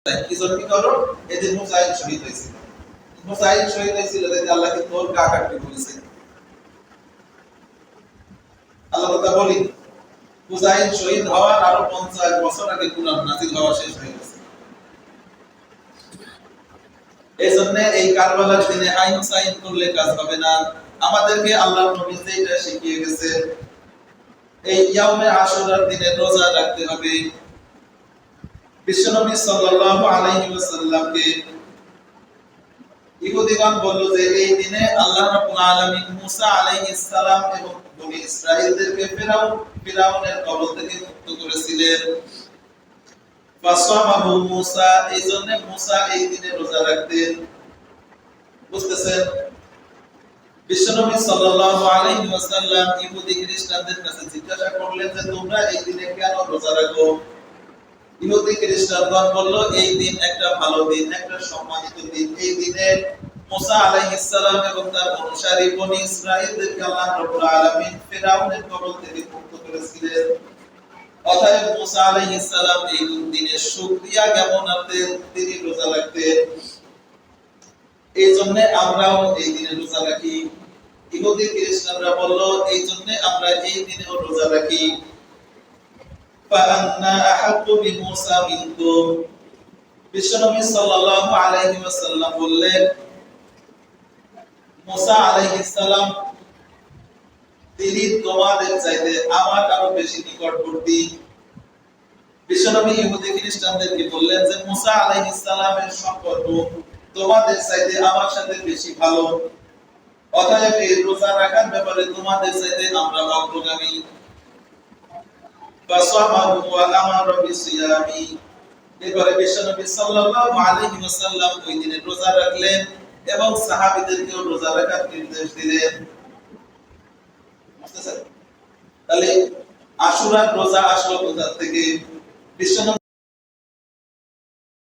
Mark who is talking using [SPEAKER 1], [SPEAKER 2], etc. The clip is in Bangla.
[SPEAKER 1] কি জন্য করো? এই যে মুসাইল শহীদ হয়েছিল, মুসাইল শহীদ হয়েছিল যে আল্লাহকে তোর কাকাকে বলেছে। আল্লাহ কথা বলি, মুসাইল শহীদ হওয়ার আরো 50 বছর আগে কুরআন নাযিল হওয়া শেষ হয়ে গেছে। এই জন্য এই কারবালার দিনে আইন সাইন করলে কাজ হবে না। আমাদেরকে আল্লাহর নবী যেটা শিখিয়ে গেছে, এই ইয়াউমে আশুরার দিনে রোজা রাখতে হবে। বিশ্বনবী সাল্লাল্লাহু আলাইহি ওয়াসাল্লামকে ইহুদিগণ বলল যে এই দিনে আল্লাহ রাব্বুল আলামিন মুসা আলাইহিস সালাম এবং বনি ইসরাঈলদেরকে ফিরাউনের কবল থেকে মুক্ত করেছিলেন। ফাসামাহু মুসা, এইজন্য মুসা এই দিনে রোজা রাখতেন। বুঝতেছেন? বিশ্বনবী সাল্লাল্লাহু আলাইহি ওয়াসাল্লাম ইহুদি খ্রিস্টানদের কাছে জিজ্ঞাসা করলেন যে তোমরা এই দিনে কেন রোজা রাখো? ইহুদি খ্রিস্টানগণ বলল এই দিন একটা ভালো দিন, একটা সম্মানিত দিন। এই দিনে মুসা আলাইহিস সালাম এবং তার অনুসারী বনি ইসরাঈলদেরকে আল্লাহ রাব্বুল আলামিন ফিরাউনের কবল থেকে মুক্ত করেছিলেন। অতএব মুসা আলাইহিস সালাম এই দিনের শুকরিয়া জ্ঞাপনার্থে তিনি রোজা রাখতেন। এই জন্য আমরাও এই দিনে রোজা রাখি। ইহুদি খ্রিস্টানরা বলল এই জন্য আমরা এই দিনেও রোজা রাখি। ফাআন্না আহাক্কু বিমুসা মিনকুম, বিশ্বনবী সাল্লাল্লাহু আলাইহি ওয়াসাল্লাম বললেন মুসা আলাইহিস সালাম তিনি তোমাদের চাইতে আমার আরো বেশি নিকটবর্তী। বিশ্বনবী ইহুদি খ্রিস্টানদেরকে বললেন যে মুসা আলাইহিস সালামের সম্পর্ক তোমাদের চাইতে আমার সাথে বেশি ভালো। অতএব এই রোজা রাখার ব্যাপারে তোমাদের চাইতে আমরা অগ্রগামী। ফাসামাহু ওয়া আমারা বিসিয়ামি, এবারে বিশ্বনবী সাল্লাল্লাহু আলাইহি ওয়াসাল্লাম ওই দিনে রোজা রাখলেন এবং সাহাবীদেরকেও রোজা রাখার নির্দেশ দিলেন। বুঝতেছেন? তাহলে আশুরার রোজা আসলো কোথা থেকে? বিশ্বনবী